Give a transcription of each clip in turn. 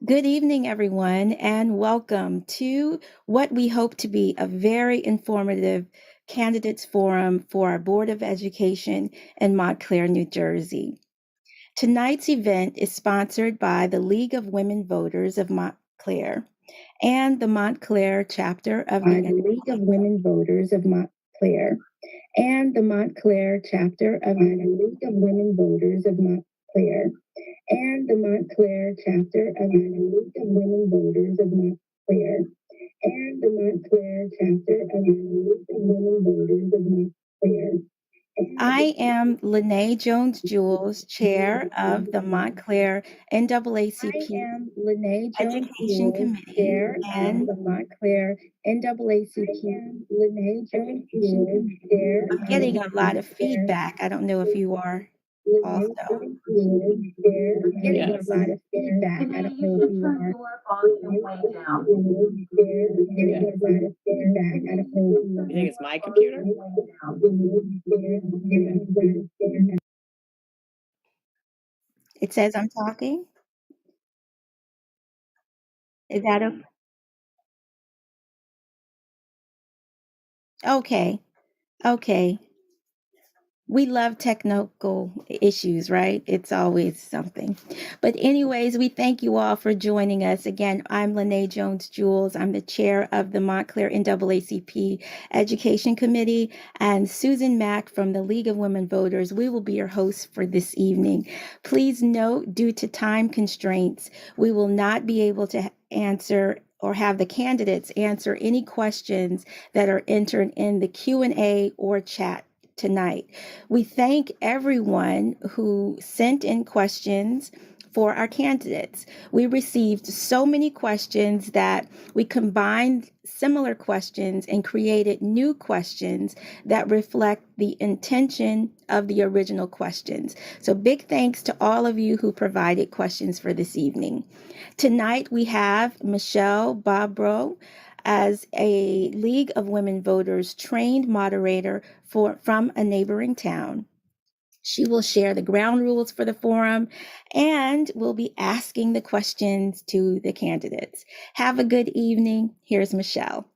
Good evening, everyone, and welcome to what we hope to be a very informative candidates forum for our Board of Education in Montclair, New Jersey. Tonight's event is sponsored by the League of Women Voters of Montclair and the Montclair chapter of the League of Women Voters of Montclair and the Montclair chapter of the League of Women Voters of Montclair and the Montclair chapter of the League of Women Voters of Montclair and the Montclair chapter of the League of Women Voters of Montclair. I am Lene Jones-Jules, Chair of the Montclair NAACP Education Committee, Chair of the Montclair NAACP Education. I'm getting a lot of feedback. I don't know if you are also. Getting a lot of feedback. I don't know if you are. Getting a lot of feedback. I don't know if you are. You think it's my computer? It says I'm talking. Is that okay? Okay. We love technical issues, right? It's always something. But, anyways, we thank you all for joining us. Again, I'm Lene Jones Jules. I'm the chair of the Montclair NAACP Education Committee, and Susan Mack from the League of Women Voters. We will be your hosts for this evening. Please note, due to time constraints, we will not be able to answer or have the candidates answer any questions that are entered in the Q&A or chat tonight. We thank everyone who sent in questions for our candidates. We received so many questions that we combined similar questions and created new questions that reflect the intention of the original questions. So big thanks to all of you who provided questions for this evening. Tonight we have Michelle Bobro as a League of Women Voters trained moderator from a neighboring town. She will share the ground rules for the forum and will be asking the questions to the candidates. Have a good evening. Here's Michelle.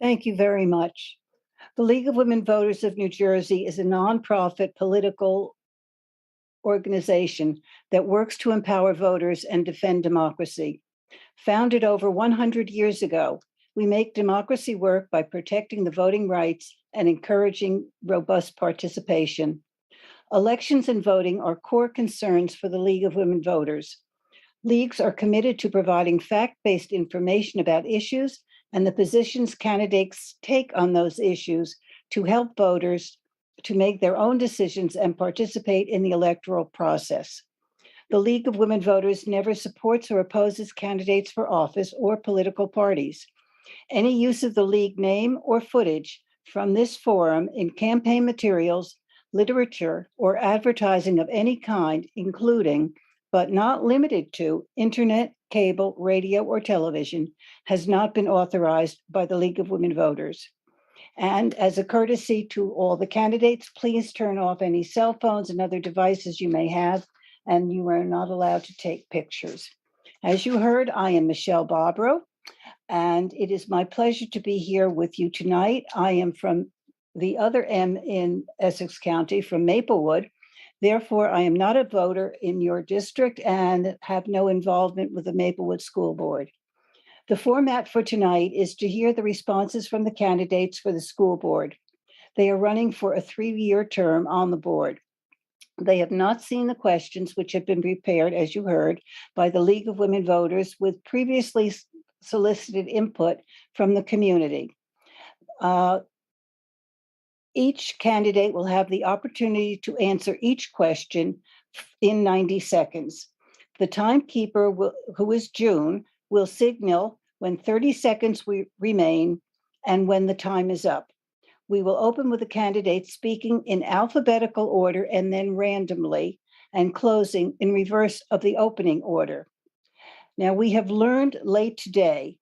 Thank you very much. The League of Women Voters of New Jersey is a nonprofit political organization that works to empower voters and defend democracy. Founded over 100 years ago, we make democracy work by protecting the voting rights and encouraging robust participation. Elections and voting are core concerns for the League of Women Voters. Leagues are committed to providing fact-based information about issues and the positions candidates take on those issues to help voters to make their own decisions and participate in the electoral process. The League of Women Voters never supports or opposes candidates for office or political parties. Any use of the League name or footage from this forum in campaign materials, literature, or advertising of any kind, including, but not limited to, internet, cable, radio, or television, has not been authorized by the League of Women Voters. And as a courtesy to all the candidates, please turn off any cell phones and other devices you may have, and you are not allowed to take pictures. As you heard, I am Michelle Bobro, and it is my pleasure to be here with you tonight. I am from the other M in Essex County, from Maplewood. Therefore, I am not a voter in your district and have no involvement with the Maplewood School Board. The format for tonight is to hear the responses from the candidates for the school board. They are running for a 3-year term on the board. They have not seen the questions which have been prepared, as you heard, by the League of Women Voters with previously solicited input from the community. Each candidate will have the opportunity to answer each question in 90 seconds. The timekeeper, who is June, will signal when 30 seconds remain and when the time is up. We will open with the candidates speaking in alphabetical order and then randomly, and closing in reverse of the opening order. Now, we have learned late today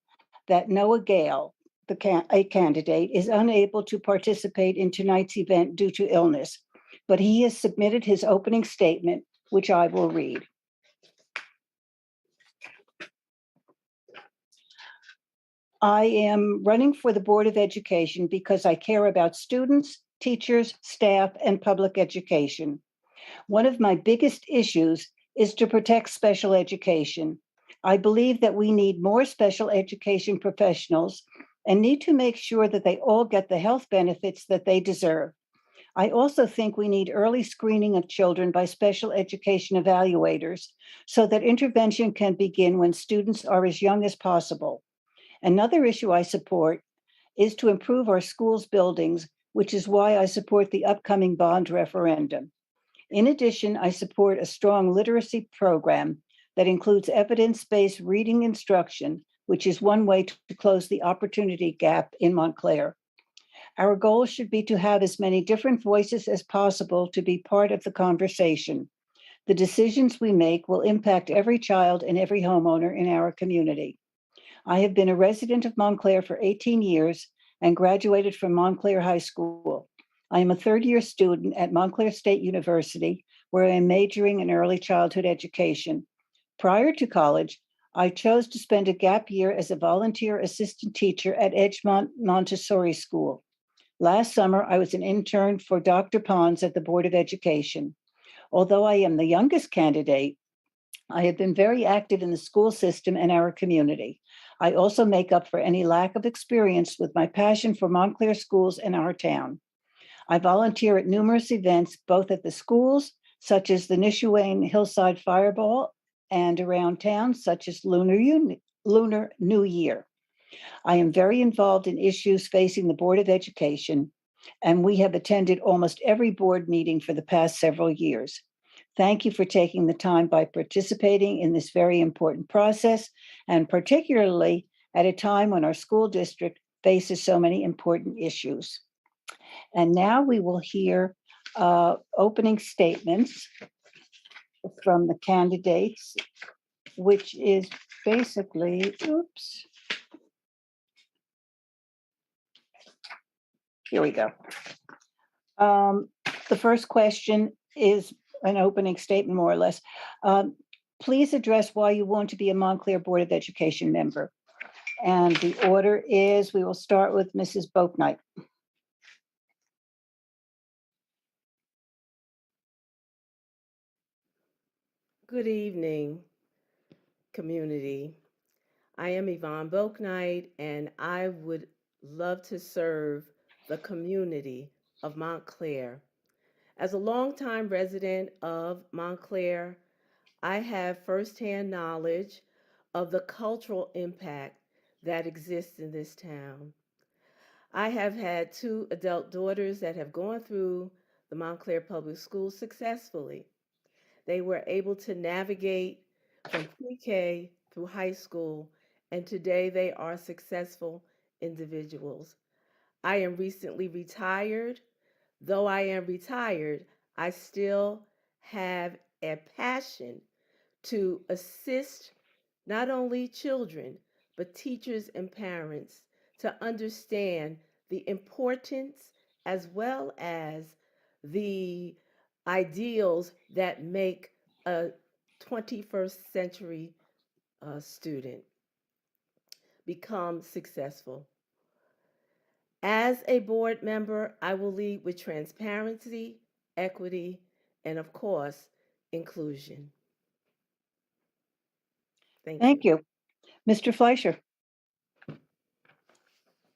that Noah Gale, a candidate, is unable to participate in tonight's event due to illness, but he has submitted his opening statement, which I will read. I am running for the Board of Education because I care about students, teachers, staff, and public education. One of my biggest issues is to protect special education. I believe that we need more special education professionals and need to make sure that they all get the health benefits that they deserve. I also think we need early screening of children by special education evaluators so that intervention can begin when students are as young as possible. Another issue I support is to improve our schools' buildings, which is why I support the upcoming bond referendum. In addition, I support a strong literacy program that includes evidence-based reading instruction, which is one way to close the opportunity gap in Montclair. Our goal should be to have as many different voices as possible to be part of the conversation. The decisions we make will impact every child and every homeowner in our community. I have been a resident of Montclair for 18 years and graduated from Montclair High School. I am a third-year student at Montclair State University, where I am majoring in early childhood education. Prior to college, I chose to spend a gap year as a volunteer assistant teacher at Edgemont Montessori School. Last summer, I was an intern for Dr. Pons at the Board of Education. Although I am the youngest candidate, I have been very active in the school system and our community. I also make up for any lack of experience with my passion for Montclair schools and our town. I volunteer at numerous events, both at the schools, such as the Nishuane Hillside Fireball, and around town, such as Lunar New Year. I am very involved in issues facing the Board of Education, and we have attended almost every board meeting for the past several years. Thank you for taking the time by participating in this very important process, and particularly at a time when our school district faces so many important issues. And now we will hear opening statements from the candidates, which is basically, here we go. The first question is an opening statement, more or less. Please address why you want to be a Montclair Board of Education member. And the order is, we will start with Mrs. Boaknight. Good evening, community. I am Yvonne Boaknight, and I would love to serve the community of Montclair. As a longtime resident of Montclair, I have firsthand knowledge of the cultural impact that exists in this town. I have had two adult daughters that have gone through the Montclair Public Schools successfully. They were able to navigate from pre-K through high school, and today they are successful individuals. I am recently retired. Though I am retired, I still have a passion to assist not only children, but teachers and parents to understand the importance as well as the ideals that make a 21st century student become successful. As a board member, I will lead with transparency, equity, and of course, inclusion. Thank you. Thank you. Mr. Fleischer.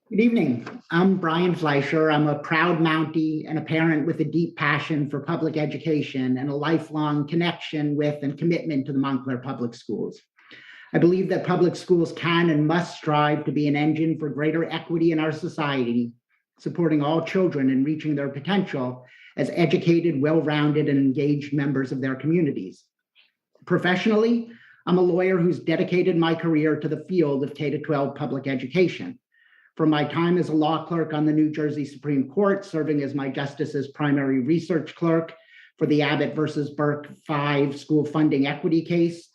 Good evening. I'm Brian Fleischer. I'm a proud Mountie and a parent with a deep passion for public education and a lifelong connection with and commitment to the Montclair Public Schools. I believe that public schools can and must strive to be an engine for greater equity in our society, supporting all children in reaching their potential as educated, well-rounded, and engaged members of their communities. Professionally, I'm a lawyer who's dedicated my career to the field of K-12 public education. From my time as a law clerk on the New Jersey Supreme Court, serving as my justice's primary research clerk for the Abbott versus Burke 5 school funding equity case,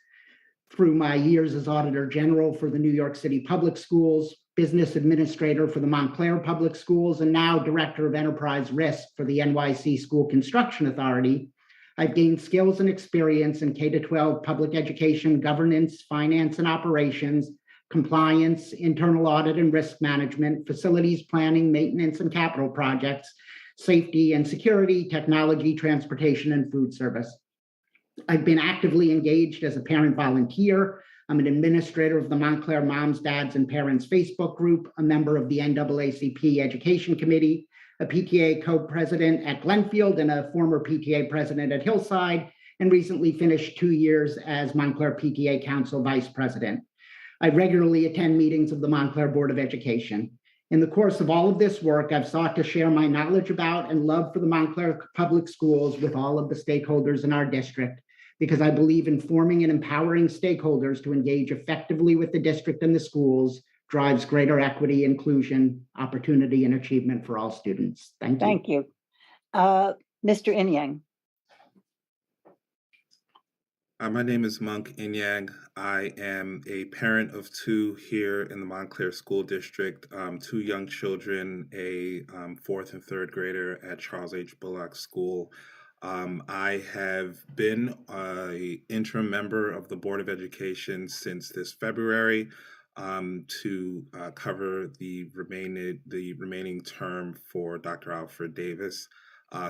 through my years as Auditor General for the New York City Public Schools, business administrator for the Montclair Public Schools, and now Director of Enterprise Risk for the NYC School Construction Authority, I've gained skills and experience in K 12 public education, governance, finance and operations, compliance, internal audit and risk management, facilities planning, maintenance and capital projects, safety and security, technology, transportation, and food service. I've been actively engaged as a parent volunteer. I'm an administrator of the Montclair Moms, Dads, and Parents Facebook group, a member of the NAACP Education Committee, a PTA co-president at Glenfield, and a former PTA president at Hillside, and recently finished 2 years as Montclair PTA Council Vice President. I regularly attend meetings of the Montclair Board of Education. In the course of all of this work, I've sought to share my knowledge about and love for the Montclair Public Schools with all of the stakeholders in our district, because I believe informing and empowering stakeholders to engage effectively with the district and the schools drives greater equity, inclusion, opportunity, and achievement for all students. Thank you. Thank you. Mr. Inyang. My name is Monk Inyang. I am a parent of two here in the Montclair School District, two young children, a fourth and third grader at Charles H. Bullock School. I have been an interim member of the Board of Education since this February to cover the remaining term for Dr. Alfred Davis.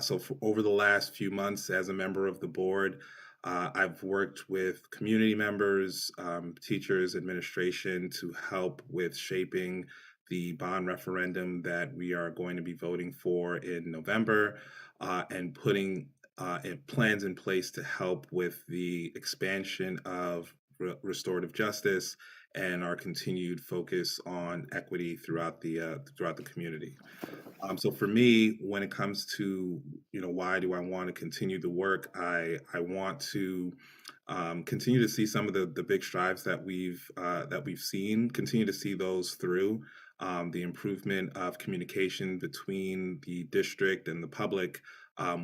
So over the last few months as a member of the board, I've worked with community members, teachers, administration to help with shaping the bond referendum that we are going to be voting for in November, and putting plans in place to help with the expansion of restorative justice and our continued focus on equity throughout the community. So for me, when it comes to, why do I want to continue the work? I want to continue to see some of the big strides that we've seen, continue to see those through. The improvement of communication between the district and the public,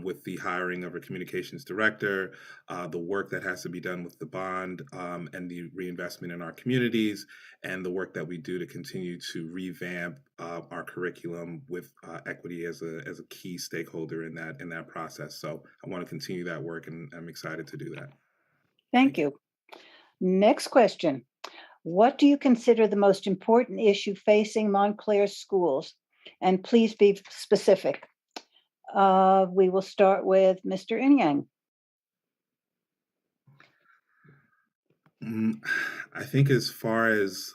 with the hiring of a communications director, the work that has to be done with the bond, and the reinvestment in our communities, and the work that we do to continue to revamp our curriculum with equity as a key stakeholder in that process. So I want to continue that work, and I'm excited to do that. Thank you. Next question. What do you consider the most important issue facing Montclair schools? And please be specific. We will start with Mr. Inyang. I think as far as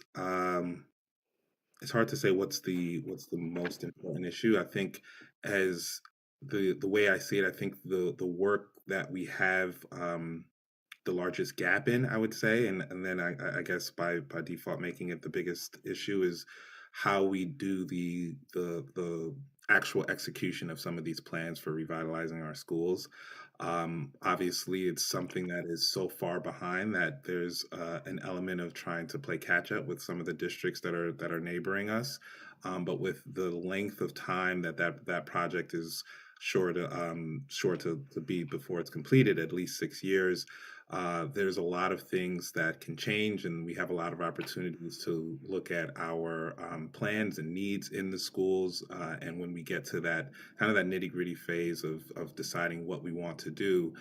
it's hard to say what's the most important issue. I think as the way I see it, I think the work that we have the largest gap in, I would say, and then I guess by default making it the biggest issue is how we do the actual execution of some of these plans for revitalizing our schools. Obviously, it's something that is so far behind that there's an element of trying to play catch up with some of the districts that are neighboring us. But with the length of time that project is sure to be before it's completed, at least 6 years. There's a lot of things that can change, and we have a lot of opportunities to look at our plans and needs in the schools. And when we get to that kind of that nitty gritty phase of deciding what we want to do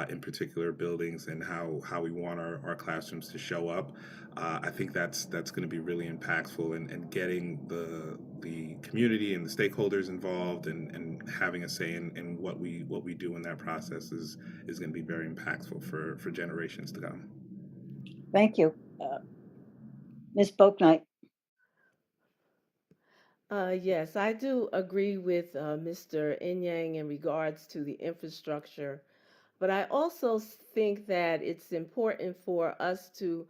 in particular buildings and how we want our classrooms to show up, I think that's going to be really impactful, and getting the community and the stakeholders involved and having a say in what we do in that process is going to be very impactful for generations to come. Thank you. Ms. Bouknight. Yes, I do agree with Mr. Inyang in regards to the infrastructure, but I also think that it's important for us to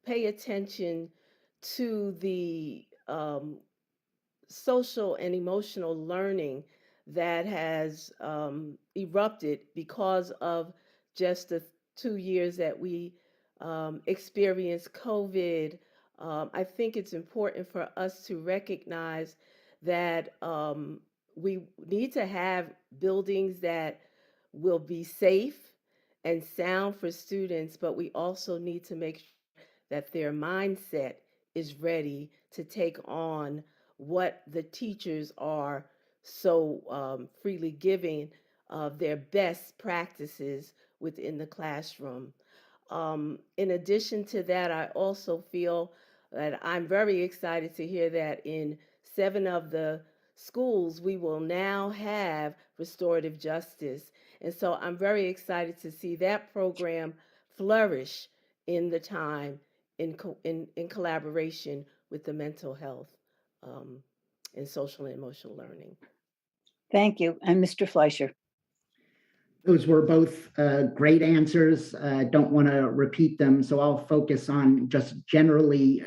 pay attention to the social and emotional learning that has erupted because of just the 2 years that we experienced COVID. I think it's important for us to recognize that we need to have buildings that will be safe and sound for students, but we also need to make sure that their mindset is ready to take on what the teachers are so freely giving of their best practices within the classroom. In addition to that, I also feel that I'm very excited to hear that in 7 of the schools, we will now have restorative justice. And so I'm very excited to see that program flourish in the time in collaboration with the mental health um, and social and emotional learning. Thank you. And Mr. Fleischer. Those were both great answers. Don't want to repeat them, so I'll focus on just generally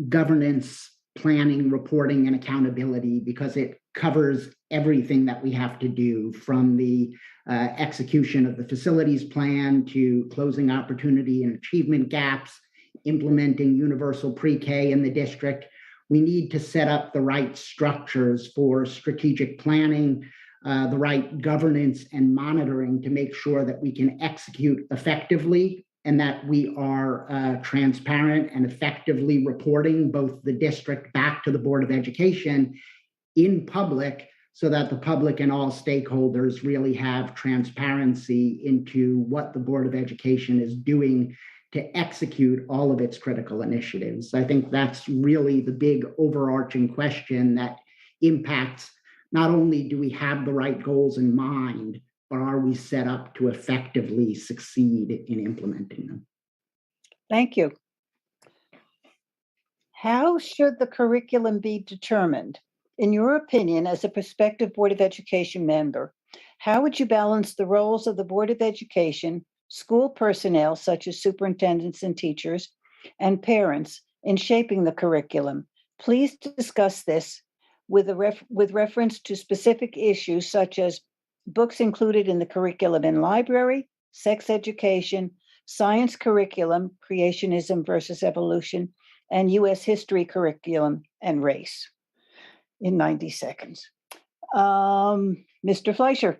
governance, planning, reporting, and accountability because it covers everything that we have to do from the execution of the facilities plan to closing opportunity and achievement gaps, implementing universal pre-K in the district. We need to set up the right structures for strategic planning, the right governance and monitoring to make sure that we can execute effectively and that we are transparent and effectively reporting both the district back to the Board of Education in public so that the public and all stakeholders really have transparency into what the Board of Education is doing to execute all of its critical initiatives. I think that's really the big overarching question that impacts not only do we have the right goals in mind, but are we set up to effectively succeed in implementing them? Thank you. How should the curriculum be determined? In your opinion, as a prospective Board of Education member, how would you balance the roles of the Board of Education, school personnel such as superintendents and teachers, and parents in shaping the curriculum? Please discuss this with reference to specific issues such as books included in the curriculum in library, sex education, science curriculum, creationism versus evolution, and U.S. history curriculum and race in 90 seconds. Mr. Fleischer.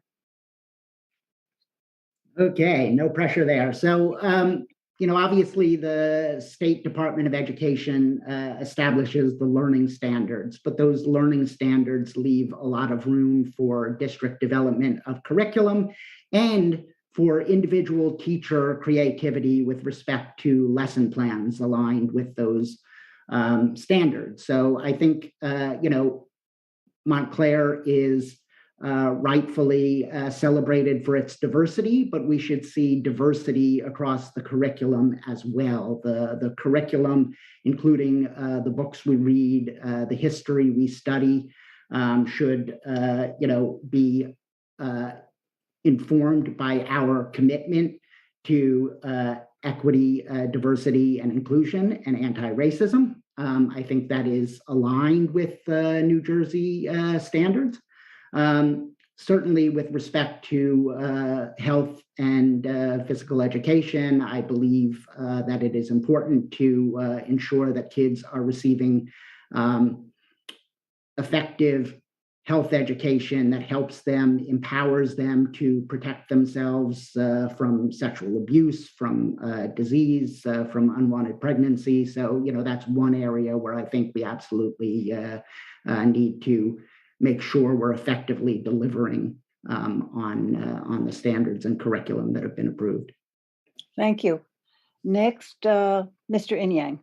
Okay, no pressure there. So, obviously the State Department of Education establishes the learning standards, but those learning standards leave a lot of room for district development of curriculum and for individual teacher creativity with respect to lesson plans aligned with those standards. So I think, Montclair is rightfully celebrated for its diversity, but we should see diversity across the curriculum as well. The curriculum, including the books we read, the history we study, should be informed by our commitment to equity, diversity, and inclusion, and anti-racism. I think that is aligned with New Jersey standards. Certainly with respect to health and physical education, I believe that it is important to ensure that kids are receiving effective health education that helps them, empowers them to protect themselves from sexual abuse, from disease, from unwanted pregnancy. So, that's one area where I think we absolutely need to make sure we're effectively delivering on the standards and curriculum that have been approved. Thank you. Next, Mr. Inyang.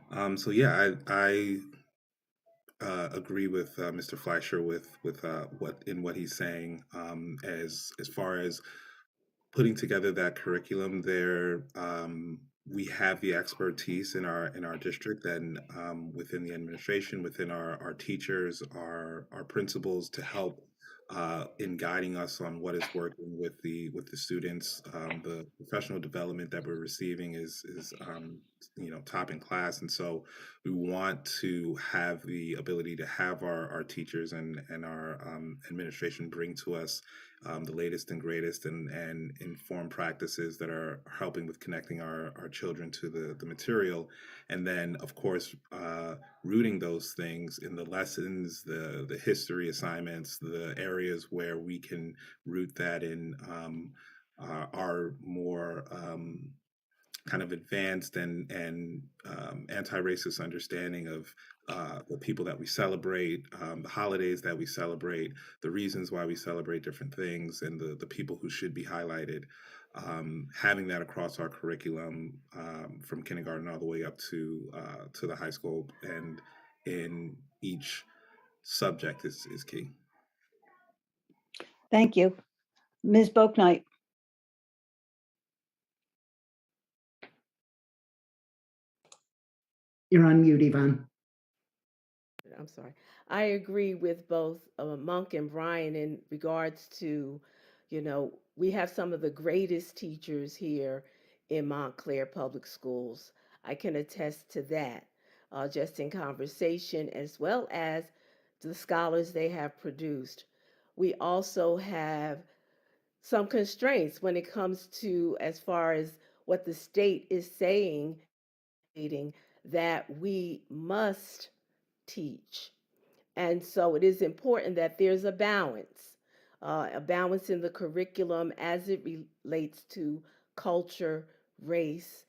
I agree with Mr. Fleischer with what he's saying as far as putting together that curriculum there. We have the expertise in our district and within the administration, within our teachers, our principals to help in guiding us on what is working with the students. The professional development that we're receiving is top in class, and so we want to have the ability to have our teachers and our administration bring to us the latest and greatest and informed practices that are helping with connecting our children to the material. And then, of course, rooting those things in the lessons, the history assignments, the areas where we can root that in our more kind of advanced and anti-racist understanding of the people that we celebrate, the holidays that we celebrate, the reasons why we celebrate different things, and the people who should be highlighted. Having that across our curriculum from kindergarten all the way up to the high school and in each subject is key. Thank you. Ms. Boaknight. You're on mute, Yvonne. I'm sorry. I agree with both Monk and Brian in regards to, we have some of the greatest teachers here in Montclair Public Schools. I can attest to that, just in conversation as well as the scholars they have produced. We also have some constraints when it comes to as far as what the state is saying that we must teach. And so it is important that there's a balance in the curriculum as it relates to culture, race,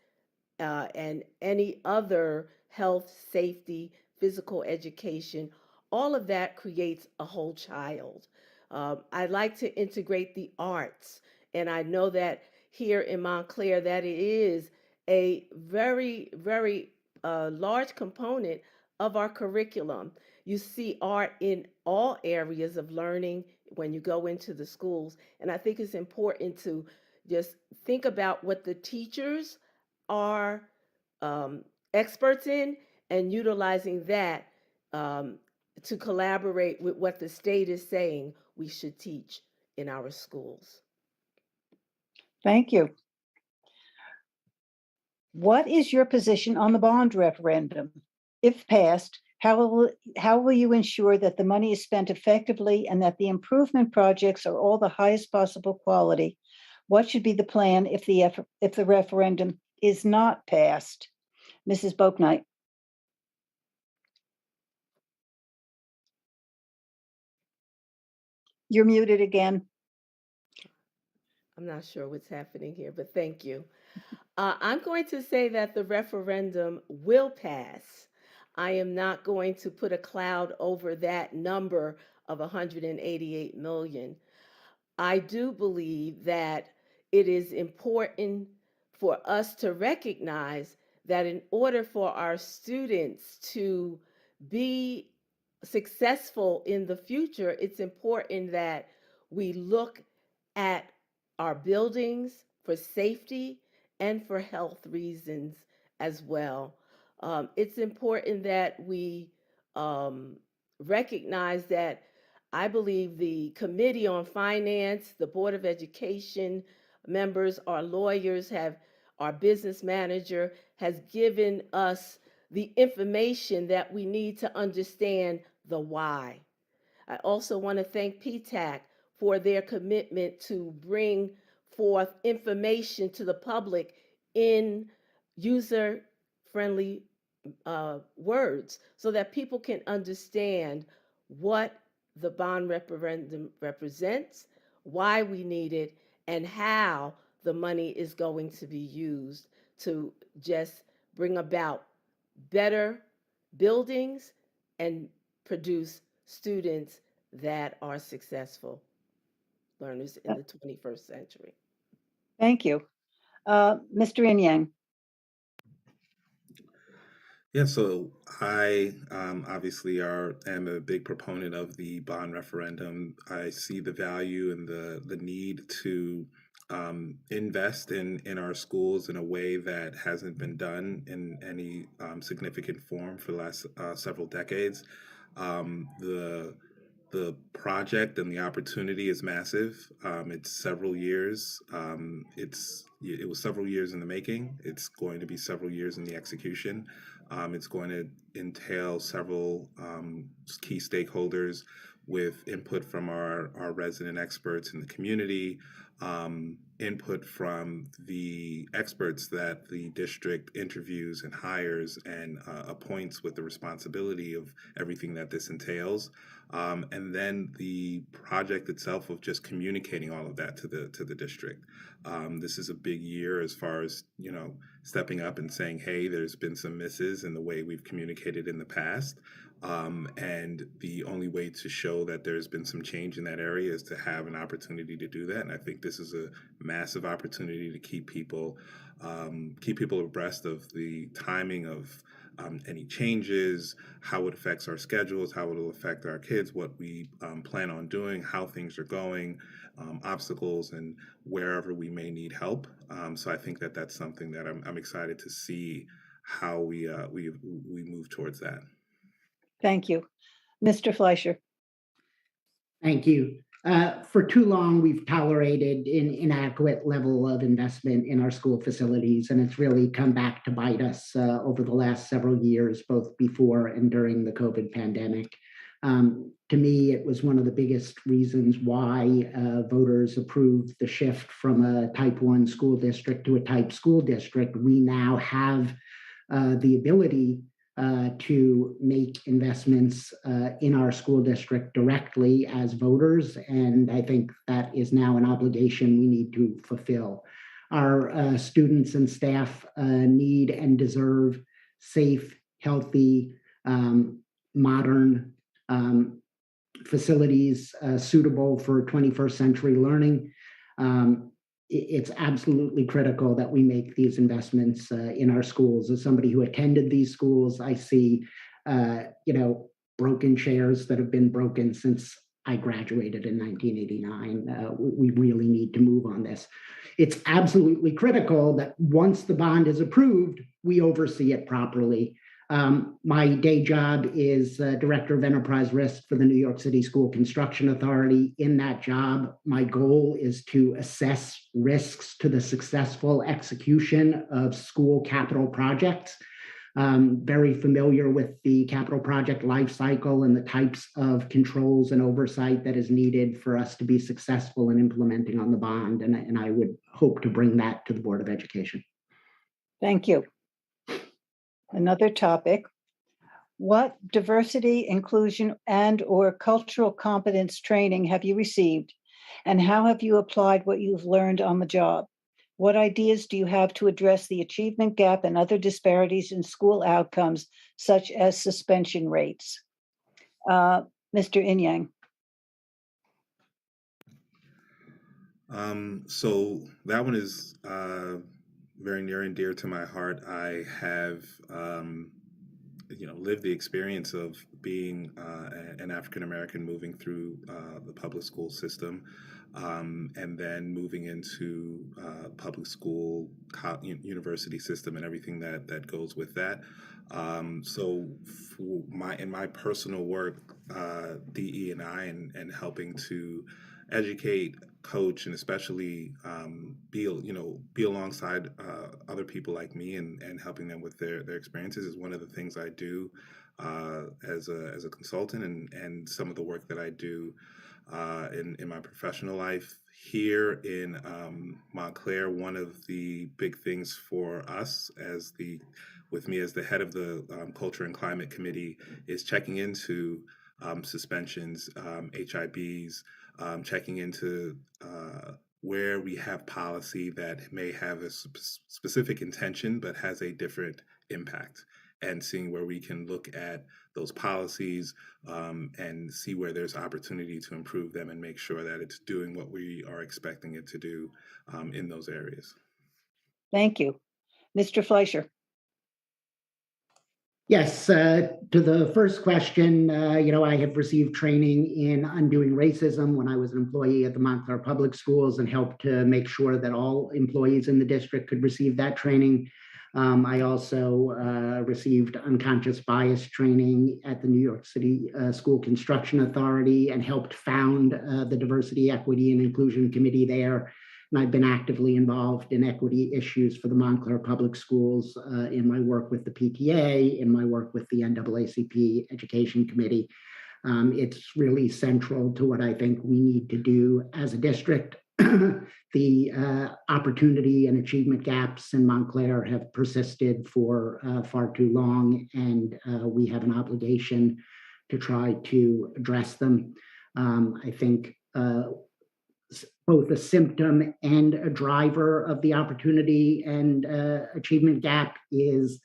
and any other health, safety, physical education. All of that creates a whole child. I like to integrate the arts, and I know that here in Montclair that it is a very, very large component of our curriculum. You see art in all areas of learning when you go into the schools, and I think it's important to just think about what the teachers are um, experts in and utilizing that um, to collaborate with what the state is saying we should teach in our schools. Thank you. What is your position on the bond referendum? If passed, how will you ensure that the money is spent effectively and that the improvement projects are all the highest possible quality? What should be the plan if the referendum is not passed? Mrs. Boaknight. You're muted again. I'm not sure what's happening here, but thank you. I'm going to say that the referendum will pass. I am not going to put a cloud over that number of 188 million. I do believe that it is important for us to recognize that in order for our students to be successful in the future, it's important that we look at our buildings for safety and for health reasons as well. It's important that we um, recognize that I believe the Committee on Finance, the Board of Education members, our lawyers have, our business manager has given us the information that we need to understand the why. I also want to thank PTAC for their commitment to bring forth information to the public in user friendly words so that people can understand what the bond referendum represents, why we need it, and how the money is going to be used to just bring about better buildings and produce students that are successful learners in the 21st century. Thank you. Mr. Inyang. Yeah, so I obviously am a big proponent of the bond referendum. I see the value and the need to invest in our schools in a way that hasn't been done in any significant form for the last several decades. The project and the opportunity is massive. It's several years. It was several years in the making. It's going to be several years in the execution. It's going to entail several key stakeholders, with input from our resident experts in the community, input from the experts that the district interviews and hires and appoints with the responsibility of everything that this entails. And then the project itself of just communicating all of that to the district. This is a big year as far as, stepping up and saying, hey, there's been some misses in the way we've communicated in the past. And the only way to show that there's been some change in that area is to have an opportunity to do that. And I think this is a massive opportunity to keep people abreast of the timing of any changes, how it affects our schedules, how it will affect our kids, what we plan on doing, how things are going, obstacles, and wherever we may need help. So I think that that's something that I'm excited to see how we move towards that. Thank you. Mr. Fleischer. Thank you. For too long, we've tolerated an inadequate level of investment in our school facilities, and it's really come back to bite us over the last several years, both before and during the COVID pandemic. To me, it was one of the biggest reasons why voters approved the shift from a type 1 school district to a type school district. We now have the ability to make investments in our school district directly as voters. And I think that is now an obligation we need to fulfill. Our students and staff need and deserve safe, healthy, modern facilities suitable for 21st century learning. It's absolutely critical that we make these investments in our schools. As somebody who attended these schools, I see, broken chairs that have been broken since I graduated in 1989. We really need to move on this. It's absolutely critical that once the bond is approved, we oversee it properly. My day job is Director of Enterprise Risk for the New York City School Construction Authority. In that job, my goal is to assess risks to the successful execution of school capital projects. Very familiar with the capital project life cycle and the types of controls and oversight that is needed for us to be successful in implementing on the bond. And I would hope to bring that to the Board of Education. Thank you. Another topic. What diversity, inclusion, and/or cultural competence training have you received? And how have you applied what you've learned on the job? What ideas do you have to address the achievement gap and other disparities in school outcomes, such as suspension rates? Mr. Inyang. So that one is very near and dear to my heart. I have, lived the experience of being an African American moving through the public school system, and then moving into public school, university system, and everything that goes with that. So in my personal work, DE and I, and helping to educate, coach, and especially be alongside other people like me, and helping them with their experiences is one of the things I do as a consultant, and some of the work that I do in my professional life. Here in Montclair, one of the big things for us with me as the head of the Culture and Climate Committee is checking into suspensions, HIBs, checking into where we have policy that may have a specific intention but has a different impact, and seeing where we can look at those policies and see where there's opportunity to improve them and make sure that it's doing what we are expecting it to do in those areas. Thank you. Mr. Fleischer. Yes, to the first question, I have received training in undoing racism when I was an employee at the Montclair Public Schools, and helped to make sure that all employees in the district could receive that training. I also received unconscious bias training at the New York City School Construction Authority, and helped found the Diversity, Equity, and Inclusion Committee there. And I've been actively involved in equity issues for the Montclair Public Schools in my work with the PTA, in my work with the NAACP Education Committee. It's really central to what I think we need to do as a district. The opportunity and achievement gaps in Montclair have persisted for far too long, and we have an obligation to try to address them. I think both a symptom and a driver of the opportunity and achievement gap is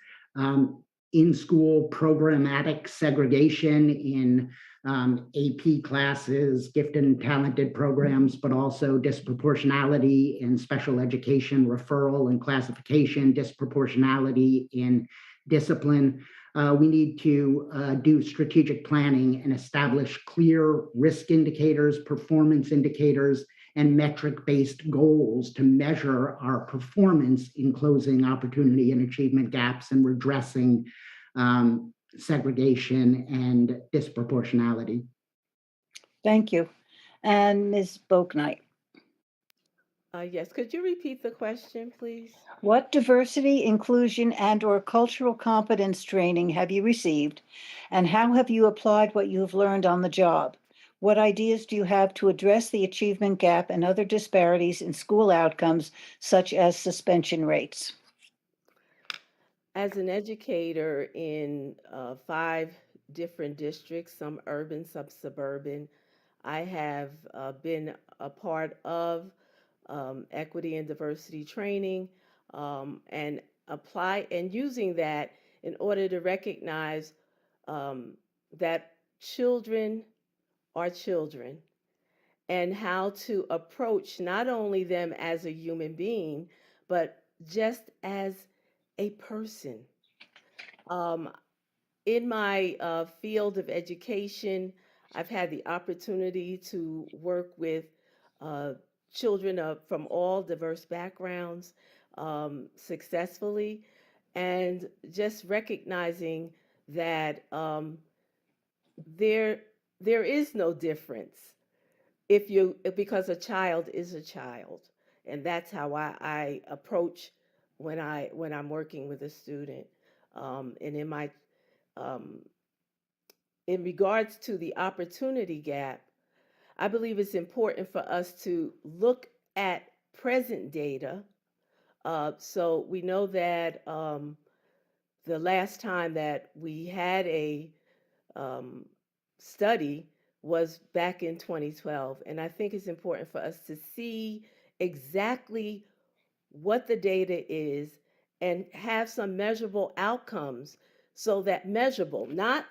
in-school programmatic segregation in AP classes, gifted and talented programs, but also disproportionality in special education referral and classification, disproportionality in discipline. We need to do strategic planning and establish clear risk indicators, performance indicators, and metric-based goals to measure our performance in closing opportunity and achievement gaps and redressing segregation and disproportionality. Thank you. And Ms. Bouknight. Yes, could you repeat the question, please? What diversity, inclusion, and/or cultural competence training have you received, and how have you applied what you have learned on the job? What ideas do you have to address the achievement gap and other disparities in school outcomes, such as suspension rates? As an educator in 5 different districts, some urban, some suburban, I have been a part of equity and diversity training and using that in order to recognize that children are children and how to approach not only them as a human being, but just as a person. Um, in my field of education, I've had the opportunity to work with uh, children from all diverse backgrounds successfully, and just recognizing that there there is no difference because a child is a child, and that's how I approach when I'm working with a student. And um, in regards to the opportunity gap, I believe it's important for us to look at present data. So we know that the last time that we had a um, study was back in 2012. And I think it's important for us to see exactly what the data is and have some measurable outcomes, so that measurable, not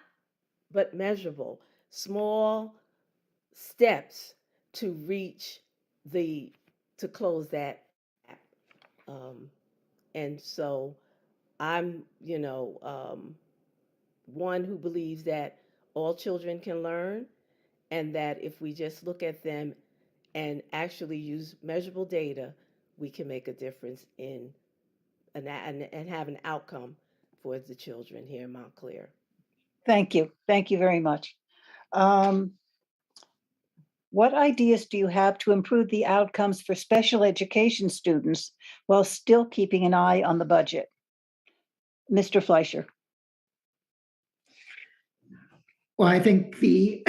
but measurable, small steps to reach the to close that gap. Um, and so I'm, one who believes that all children can learn, and that if we just look at them and actually use measurable data, we can make a difference in and have an outcome for the children here in Montclair. Thank you. Thank you very much. Um, what ideas do you have to improve the outcomes for special education students while still keeping an eye on the budget? Mr. Fleischer. Well, I think the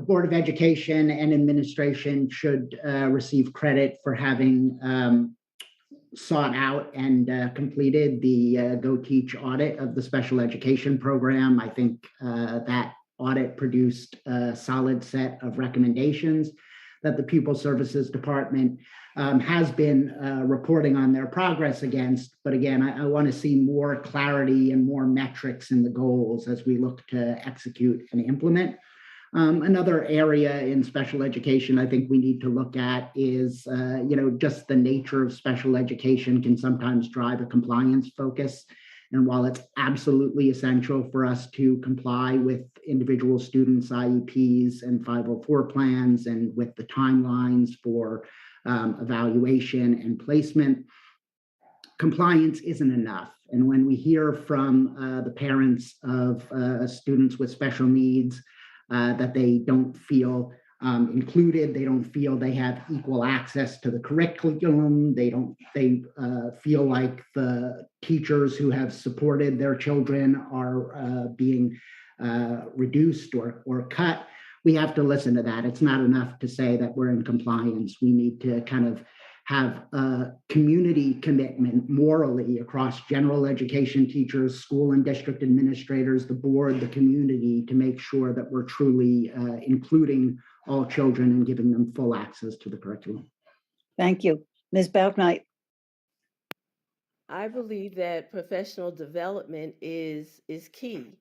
Board of Education and administration should receive credit for having sought out and completed the Go Teach audit of the special education program. I think that audit produced a solid set of recommendations that the Pupil Services Department has been reporting on their progress against. But again, I want to see more clarity and more metrics in the goals as we look to execute and implement. Another area in special education I think we need to look at is, just the nature of special education can sometimes drive a compliance focus. And while it's absolutely essential for us to comply with individual students' IEPs and 504 plans and with the timelines for evaluation and placement, compliance isn't enough. And when we hear from the parents of students with special needs, that they don't feel included, they don't feel they have equal access to the curriculum, they feel like the teachers who have supported their children are being reduced or cut. we have to listen to that. It's not enough to say that we're in compliance. We need to kind of have a community commitment morally across general education teachers, school and district administrators, the board, the community, to make sure that we're truly including all children and giving them full access to the curriculum. Thank you. Ms. Bauknight. I believe that professional development is key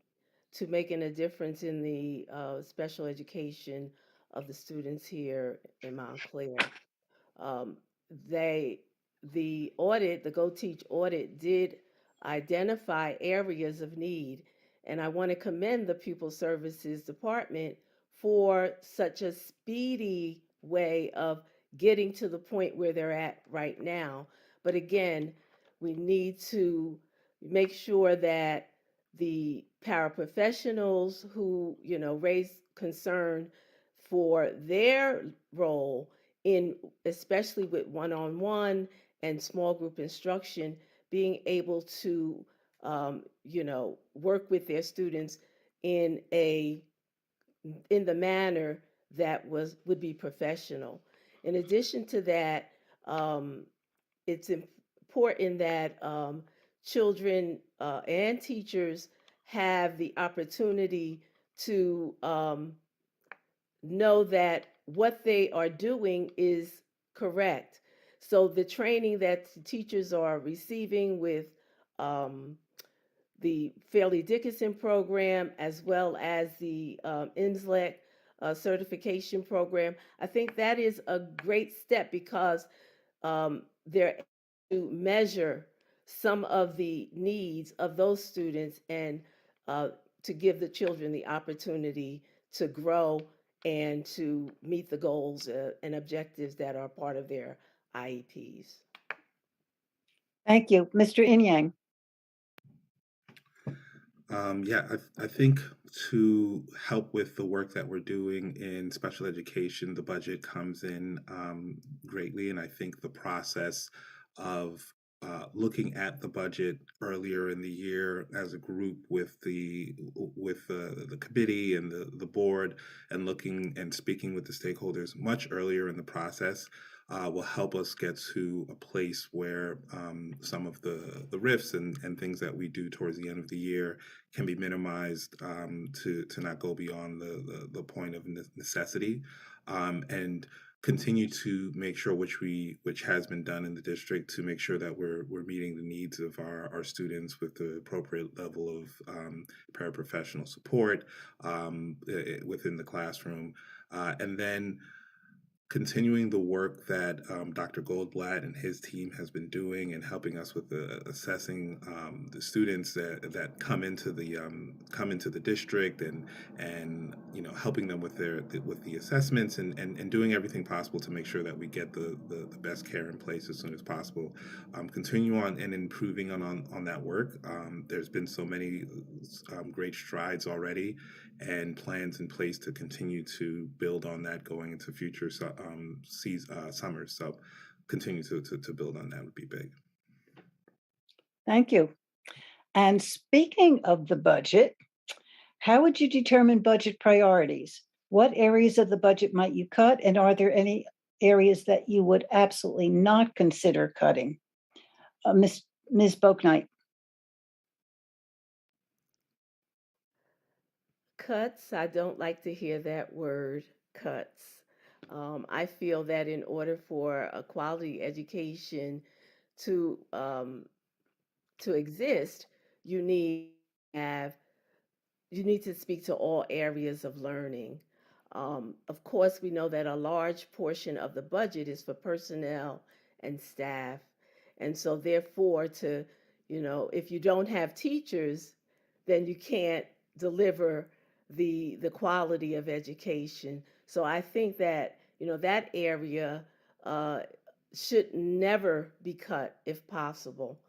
to making a difference in the special education of the students here in Montclair. Um, they the Go Teach audit did identify areas of need, and I want to commend the Pupil Services Department for such a speedy way of getting to the point where they're at right now. But again, we need to make sure that the paraprofessionals who, raise concern for their role in, especially with one-on-one and small group instruction, being able to work with their students in a in the manner that would be professional. In addition to that, um, it's important that children and teachers have the opportunity to know that what they are doing is correct. So the training that teachers are receiving with um, the Fairleigh Dickinson program as well as the INSLEC certification program, I think that is a great step because they're able to measure some of the needs of those students and uh, to give the children the opportunity to grow and to meet the goals and objectives that are part of their IEPs. Thank you. Mr. Inyang. Yeah, I think to help with the work that we're doing in special education, the budget comes in greatly, and I think the process of looking at the budget earlier in the year as a group with the committee and the board, and looking and speaking with the stakeholders much earlier in the process will help us get to a place where some of the rifts and things that we do towards the end of the year can be minimized to not go beyond the point of necessity, and continue to make sure which has been done in the district to make sure that we're meeting the needs of our students with the appropriate level of paraprofessional support within the classroom, and then continuing the work that Dr. Goldblatt and his team has been doing and helping us with assessing the students that come into the district, and helping them with with the assessments, and doing everything possible to make sure that we get the best care in place as soon as possible. Continue on and improving on that work. There's been so many great strides already, and plans in place to continue to build on that going into future summers. So continue to build on that would be big. Thank you. And speaking of the budget, how would you determine budget priorities? What areas of the budget might you cut? And are there any areas that you would absolutely not consider cutting? Ms. Boaknight. Cuts, I don't like to hear that word, cuts. I feel that in order for a quality education to um, to exist, you need to have you need to speak to all areas of learning. Of course, we know that a large portion of the budget is for personnel and staff. And so, therefore, if you don't have teachers, then you can't deliver the quality of education. So I think that, that area uh, should never be cut if possible.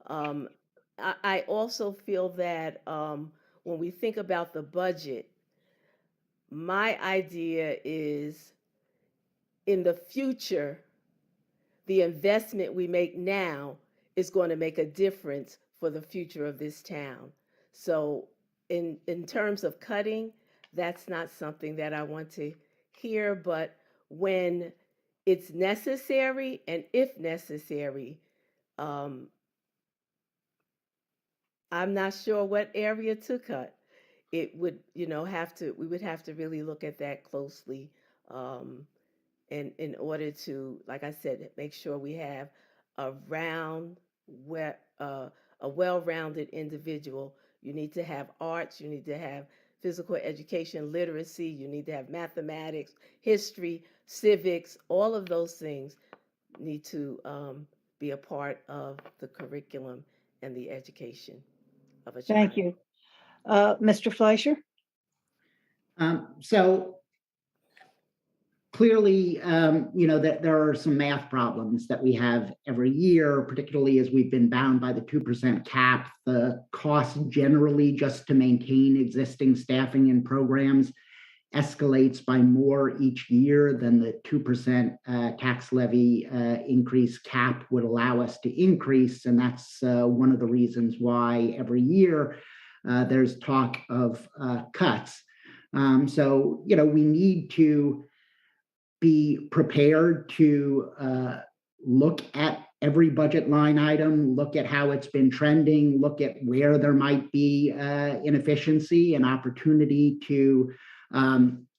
Um, I also feel that when we think about the budget, my idea is in the future, the investment we make now is going to make a difference for the future of this town. So, in terms of cutting, that's not something that I want to hear. But when it's necessary and if necessary, um, I'm not sure what area to cut. It would, have to, we would have to really look at that closely. Um, in order to, like I said, make sure we have a round, we- uh, a well-rounded individual. You need to have arts, you need to have physical education, literacy, you need to have mathematics, history, civics. All of those things need to be a part of the curriculum and the education of a Thank child. you. Mr. Fleischer? So clearly, that there are some math problems that we have every year, particularly as we've been bound by the 2% cap. The cost generally just to maintain existing staffing and programs escalates by more each year than the 2% tax levy increase cap would allow us to increase. And that's one of the reasons why every year there's talk of cuts. So, we need to be prepared to look at every budget line item, look at how it's been trending, look at where there might be inefficiency and opportunity to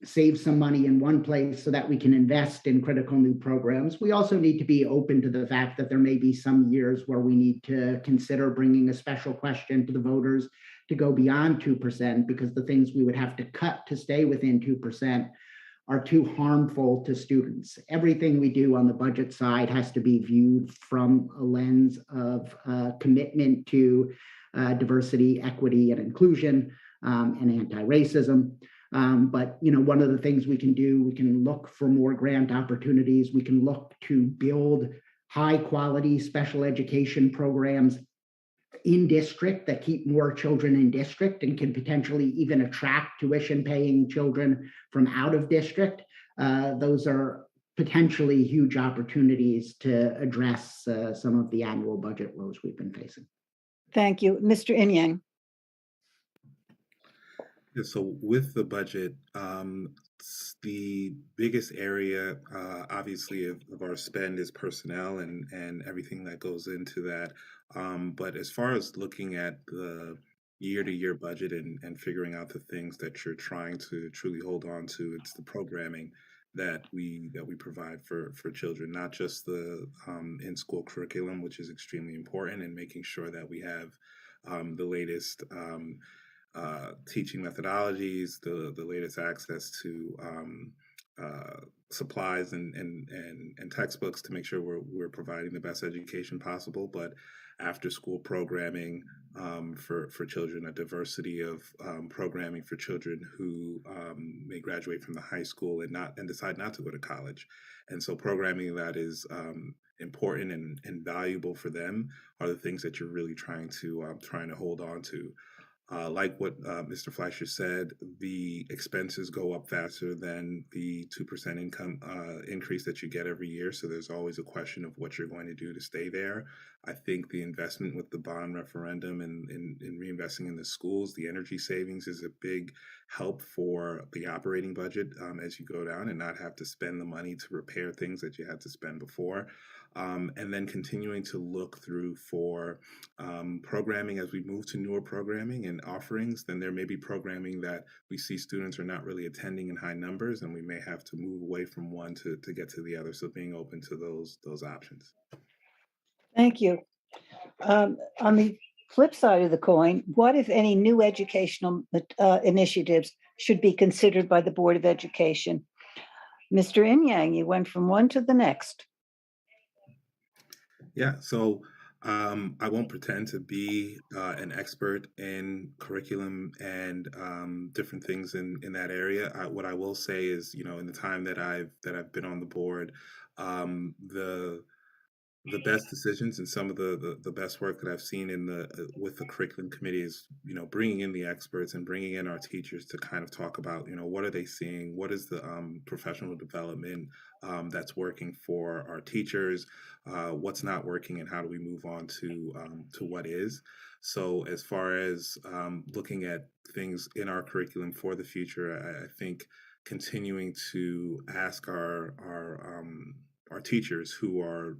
save some money in one place so that we can invest in critical new programs. We also need to be open to the fact that there may be some years where we need to consider bringing a special question to the voters to go beyond 2% because the things we would have to cut to stay within 2% are too harmful to students. Everything we do on the budget side has to be viewed from a lens of commitment to diversity, equity, and inclusion, and anti-racism. But one of the things we can do, we can look for more grant opportunities. We can look to build high quality special education programs in district that keep more children in district and can potentially even attract tuition paying children from out of district. Those are potentially huge opportunities to address some of the annual budget woes we've been facing. Thank you. Mr. Inyang? Yeah, so with the budget, the biggest area, obviously, of our spend is personnel and everything that goes into that. But as far as looking at the year-to-year budget and figuring out the things that you're trying to truly hold on to, it's the programming that we provide for children, not just the in-school curriculum, which is extremely important, and making sure that we have the latest. Teaching methodologies, the latest access to supplies and textbooks to make sure we're providing the best education possible. But after school programming for children, a diversity of programming for children who may graduate from the high school and decide not to go to college, and so programming that is important and valuable for them are the things that you're really trying to hold on to. Like what Mr. Fleischer said, the expenses go up faster than the 2% income increase that you get every year. So there's always a question of what you're going to do to stay there. I think the investment with the bond referendum and in reinvesting in the schools, the energy savings is a big help for the operating budget as you go down and not have to spend the money to repair things that you had to spend before. And then continuing to look through for programming as we move to newer programming and offerings, then there may be programming that we see students are not really attending in high numbers, and we may have to move away from one to get to the other. So being open to those options. Thank you. On the flip side of the coin, what, if any, new educational initiatives should be considered by the Board of Education? Mr. Inyang, you went from one to the next. Yeah, so I won't pretend to be an expert in curriculum and different things in that area. What I will say is, in the time that I've been on the board, the the best decisions and some of the best work that I've seen in the with the curriculum committee is, bringing in the experts and bringing in our teachers to kind of talk about, what are they seeing, what is the professional development that's working for our teachers, what's not working, and how do we move on to what is. So as far as looking at things in our curriculum for the future, I think continuing to ask our teachers who are,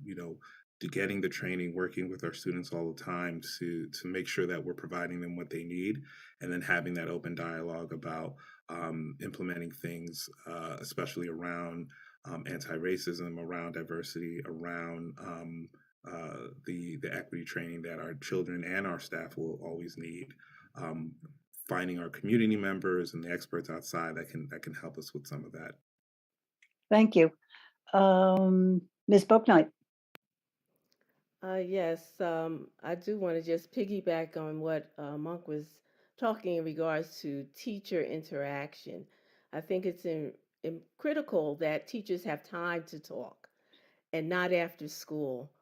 getting the training, working with our students all the time to make sure that we're providing them what they need, and then having that open dialogue about implementing things, especially around anti-racism, around diversity, around the equity training that our children and our staff will always need. Um, Finding our community members and the experts outside that can help us with some of that. Thank you. Ms. Bouknight. Yes, I do want to just piggyback on what Monk was talking in regards to teacher interaction. I think it's critical that teachers have time to talk and not after school,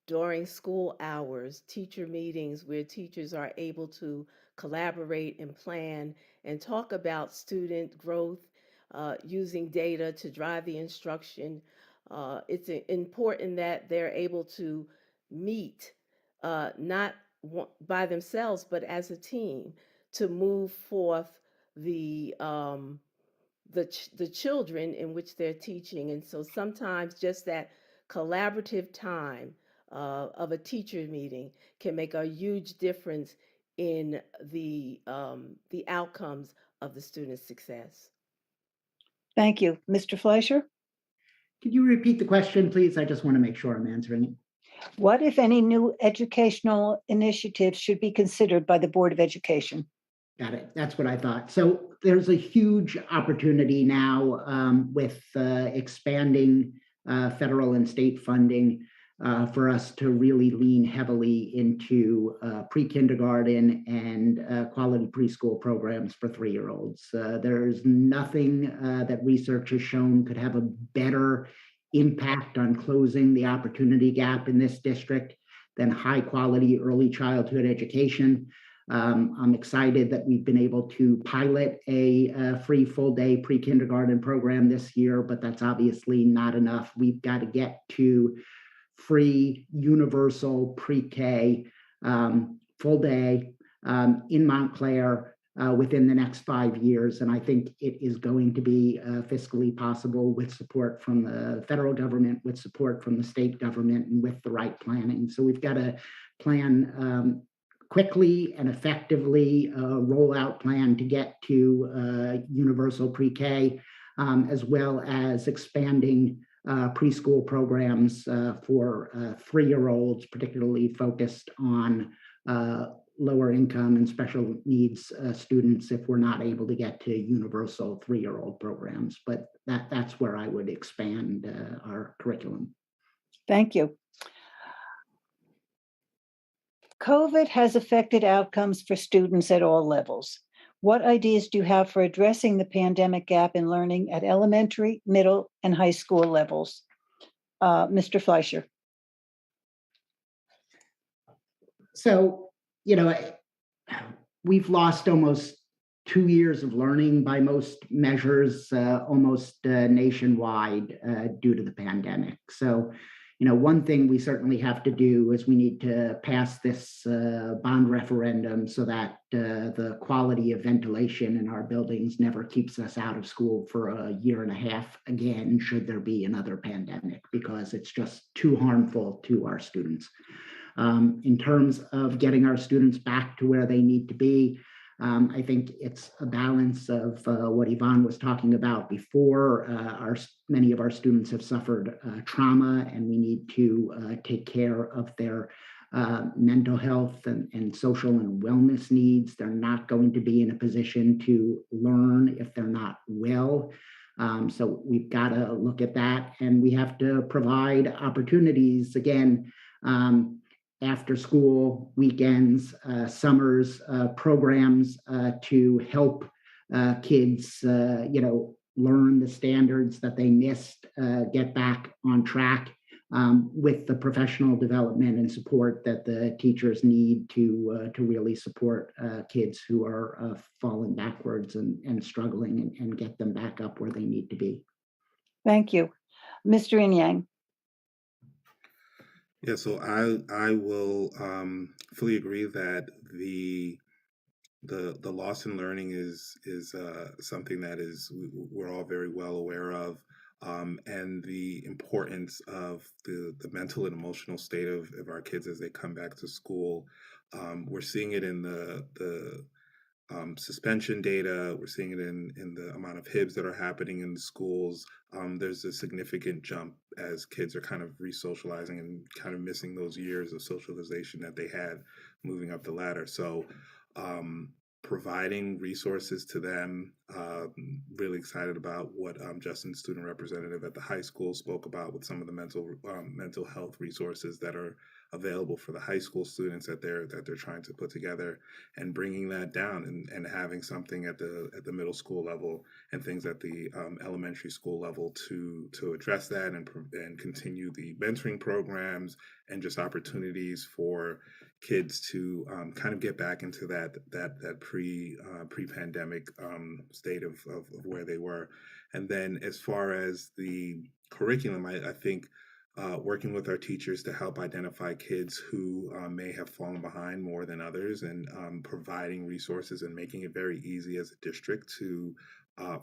during school hours, teacher meetings where teachers are able to collaborate and plan and talk about student growth using data to drive the instruction. It's important that they're able to meet, not by themselves, but as a team to move forth the um, the children in which they're teaching. And so sometimes just that collaborative time of a teacher meeting can make a huge difference in the outcomes of the student's success. Thank you. Mr. Fleischer. Could you repeat the question, please? I just want to make sure I'm answering it. What, if any, new educational initiatives should be considered by the Board of Education? Got it. That's what I thought. So there's a huge opportunity now with expanding federal and state funding for us to really lean heavily into pre-kindergarten and quality preschool programs for 3-year-olds. There's nothing that research has shown could have a better impact on closing the opportunity gap in this district than high quality early childhood education. I'm excited that we've been able to pilot a free full day pre-kindergarten program this year, but that's obviously not enough. We've got to get to free universal pre-K full day in Montclair within the next 5 years. And I think it is going to be fiscally possible with support from the federal government, with support from the state government, and with the right planning. So we've got to plan quickly and effectively rollout plan to get to universal pre-K, as well as expanding preschool programs for 3-year-olds, particularly focused on lower income and special needs students if we're not able to get to universal 3-year-old programs. But that's where I would expand our curriculum. Thank you. COVID has affected outcomes for students at all levels. What ideas do you have for addressing the pandemic gap in learning at elementary, middle, and high school levels? Mr. Fleischer. So, we've lost almost 2 years of learning by most measures, almost nationwide due to the pandemic. So, one thing we certainly have to do is we need to pass this bond referendum so that the quality of ventilation in our buildings never keeps us out of school for a year and a half again, should there be another pandemic, because it's just too harmful to our students. In terms of getting our students back to where they need to be, I think it's a balance of what Yvonne was talking about before. Many of our students have suffered trauma, and we need to take care of their mental health and social and wellness needs. They're not going to be in a position to learn if they're not well. So we've got to look at that, and we have to provide opportunities again. After school, weekends, summers, programs to help kids, learn the standards that they missed, get back on track. with the professional development and support that the teachers need to really support kids who are falling backwards and struggling and get them back up where they need to be. Thank you. Mr. Inyang. Yeah, so I will fully agree that the loss in learning is something that we're all very well aware of, and the importance of the mental and emotional state of our kids as they come back to school. We're seeing it in the suspension data. We're seeing it in the amount of HIBs that are happening in the schools. There's a significant jump as kids are kind of re-socializing and kind of missing those years of socialization that they had moving up the ladder. So providing resources to them, really excited about what Justin, student representative at the high school, spoke about with some of the mental health resources that are available for the high school students that they're trying to put together, and bringing that down and having something at the middle school level and things at the elementary school level to address that and continue the mentoring programs and just opportunities for kids to kind of get back into that pre-pandemic state of where they were. And then as far as the curriculum, I think working with our teachers to help identify kids who may have fallen behind more than others, and providing resources and making it very easy as a district to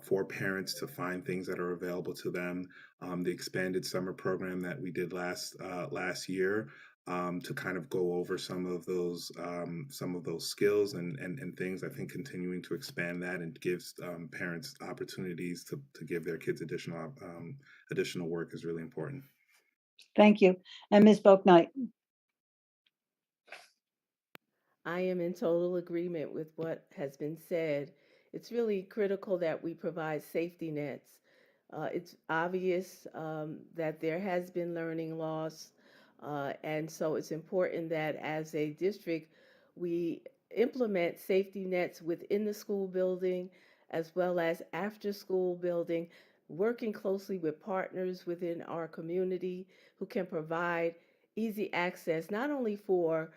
for parents to find things that are available to them. The expanded summer program that we did last year, to kind of go over some of those skills and things. I think continuing to expand that and gives parents opportunities to give their kids additional work is really important. Thank you. And Ms. Bouknight. I am in total agreement with what has been said. It's really critical that we provide safety nets. It's obvious that there has been learning loss, and so it's important that as a district we implement safety nets within the school building as well as after school building, working closely with partners within our community who can provide easy access not only for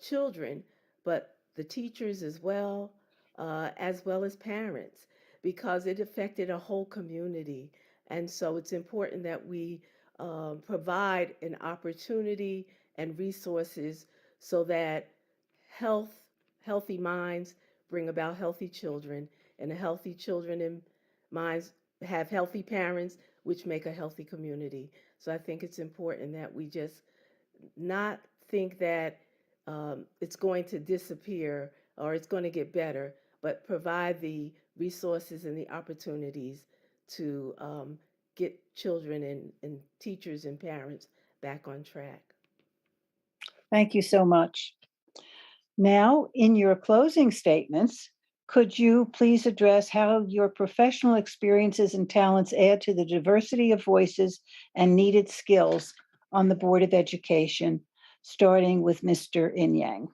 children, but the teachers as well as parents, because it affected a whole community. And so it's important that we provide an opportunity and resources so that healthy minds bring about healthy children, and healthy children and minds have healthy parents, which make a healthy community. So I think it's important that we just not think that it's going to disappear or it's going to get better, but provide the resources and the opportunities to get children and teachers and parents back on track. Thank you so much. Now, in your closing statements, could you please address how your professional experiences and talents add to the diversity of voices and needed skills on the Board of Education, starting with Mr. Inyang?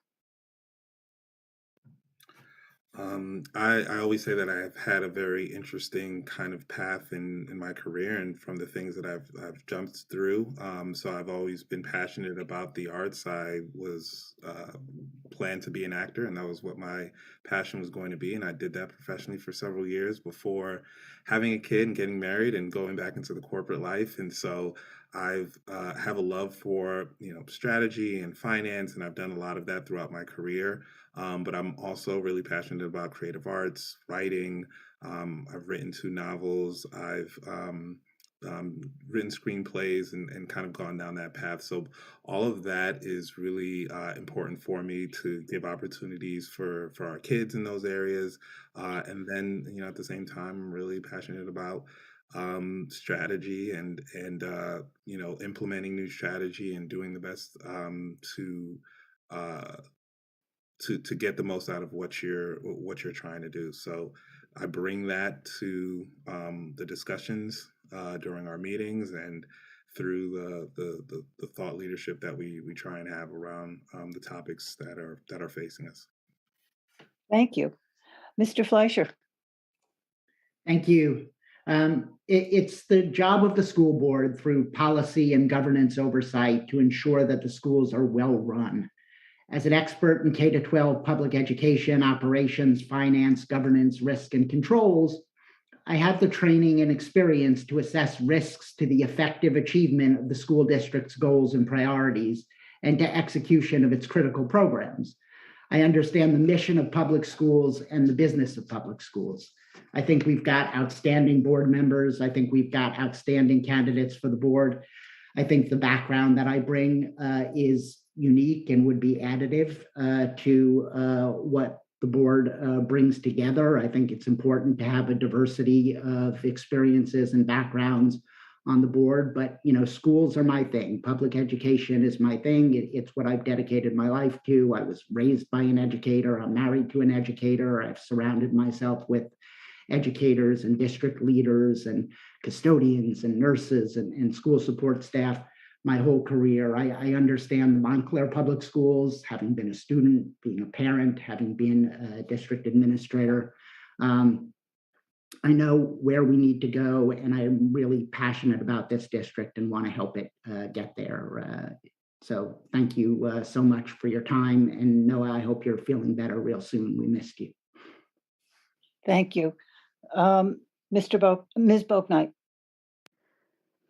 I always say that I've had a very interesting kind of path in my career and from the things that I've jumped through. So I've always been passionate about the arts. I was planned to be an actor, and that was what my passion was going to be. And I did that professionally for several years before having a kid and getting married and going back into the corporate life. And so I've have a love for strategy and finance, and I've done a lot of that throughout my career. But I'm also really passionate about creative arts, writing. I've written 2 novels. I've written screenplays and kind of gone down that path. So all of that is really important for me to give opportunities for our kids in those areas. And then, at the same time, I'm really passionate about strategy and implementing new strategy and doing the best uh, to get the most out of what you're trying to do. So I bring that to the discussions during our meetings and through the thought leadership that we try and have around the topics that are facing us. Thank you. Mr. Fleischer. Thank you. It's the job of the school board through policy and governance oversight to ensure that the schools are well run. As an expert in K-12 public education, operations, finance, governance, risk, and controls, I have the training and experience to assess risks to the effective achievement of the school district's goals and priorities and to execution of its critical programs. I understand the mission of public schools and the business of public schools. I think we've got outstanding board members. I think we've got outstanding candidates for the board. I think the background that I bring is unique and would be additive to what the board brings together. I think it's important to have a diversity of experiences and backgrounds on the board, but schools are my thing. Public education is my thing. It's what I've dedicated my life to. I was raised by an educator. I'm married to an educator. I've surrounded myself with educators and district leaders and custodians and nurses and school support staff my whole career. I understand the Montclair Public Schools, having been a student, being a parent, having been a district administrator. I know where we need to go, and I'm really passionate about this district and want to help it get there. So thank you so much for your time. And Noah, I hope you're feeling better real soon. We missed you. Thank you. Ms. Boaknight.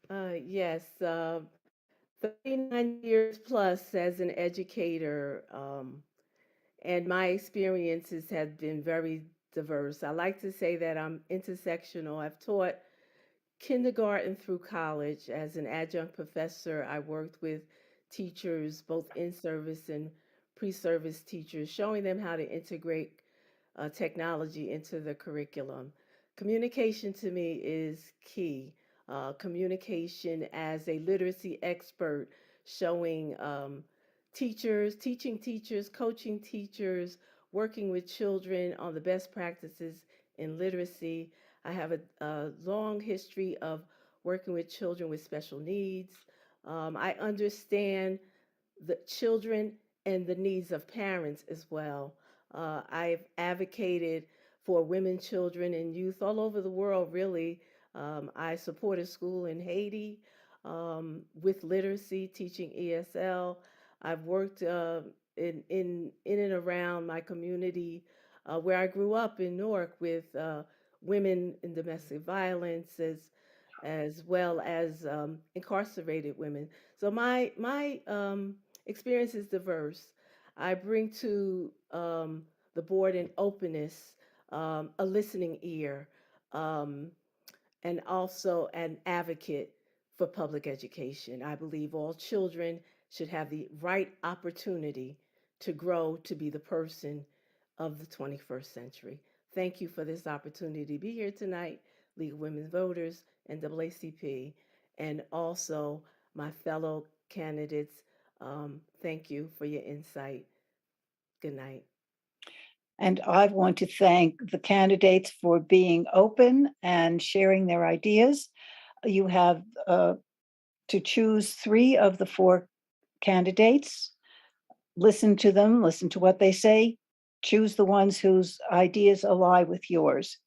Yes, 39 years plus as an educator, and my experiences have been very diverse. I like to say that I'm intersectional. I've taught kindergarten through college as an adjunct professor. I worked with teachers, both in service and pre service teachers, showing them how to integrate technology into the curriculum. Communication to me is key. Communication as a literacy expert, showing teaching teachers, coaching teachers, working with children on the best practices in literacy. I have a long history of working with children with special needs. I understand the children and the needs of parents as well. I've advocated for women, children, and youth all over the world, really. I support a school in Haiti with literacy, teaching ESL. I've worked in and around my community where I grew up in Newark with women in domestic violence as well as incarcerated women. So my experience is diverse. I bring to the board an openness, a listening ear, um, and also an advocate for public education. I believe all children should have the right opportunity to grow to be the person of the 21st century. Thank you for this opportunity to be here tonight, League of Women Voters, NAACP, and also my fellow candidates. Thank you for your insight. Good night. And I want to thank the candidates for being open and sharing their ideas. You have to choose 3 of the 4 candidates, listen to them, listen to what they say, choose the ones whose ideas ally with yours.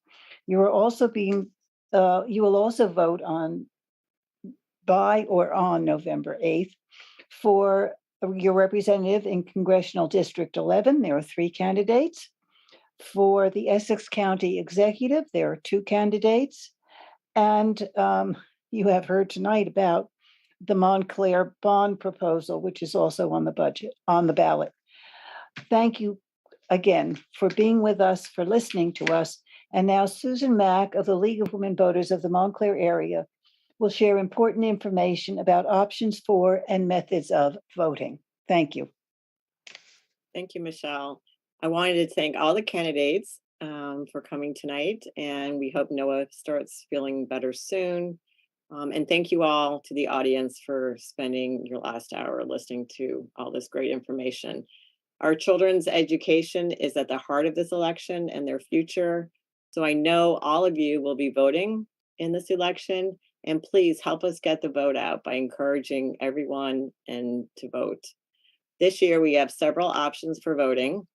You are also you will also vote by or on November 8th for your representative in Congressional District 11. There are 3 candidates. For the Essex County Executive, there are 2 candidates. And you have heard tonight about the Montclair bond proposal, which is also on the ballot. Thank you again for being with us, for listening to us. And now Susan Mack of the League of Women Voters of the Montclair area will share important information about options for and methods of voting. Thank you. Thank you, Michelle. I wanted to thank all the candidates for coming tonight, and we hope Noah starts feeling better soon. And thank you all to the audience for spending your last hour listening to all this great information. Our children's education is at the heart of this election and their future. So I know all of you will be voting in this election, and please help us get the vote out by encouraging everyone to vote. This year, we have several options for voting.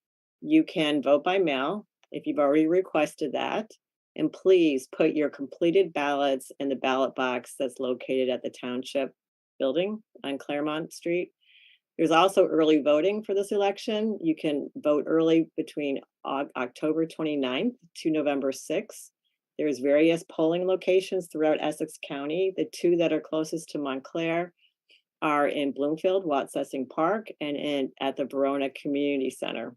You can vote by mail if you've already requested that. And please put your completed ballots in the ballot box that's located at the township building on Claremont Street. There's also early voting for this election. You can vote early between October 29th to November 6th. There's various polling locations throughout Essex County. The two that are closest to Montclair are in Bloomfield, Watsessing Park, and at the Verona Community Center.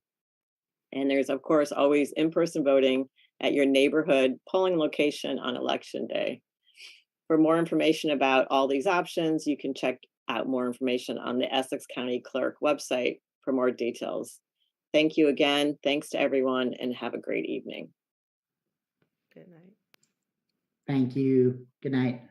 And there's, of course, always in-person voting at your neighborhood polling location on election day. For more information about all these options, you can check out more information on the Essex County Clerk website for more details. Thank you again. Thanks to everyone, and have a great evening. Good night. Thank you. Good night.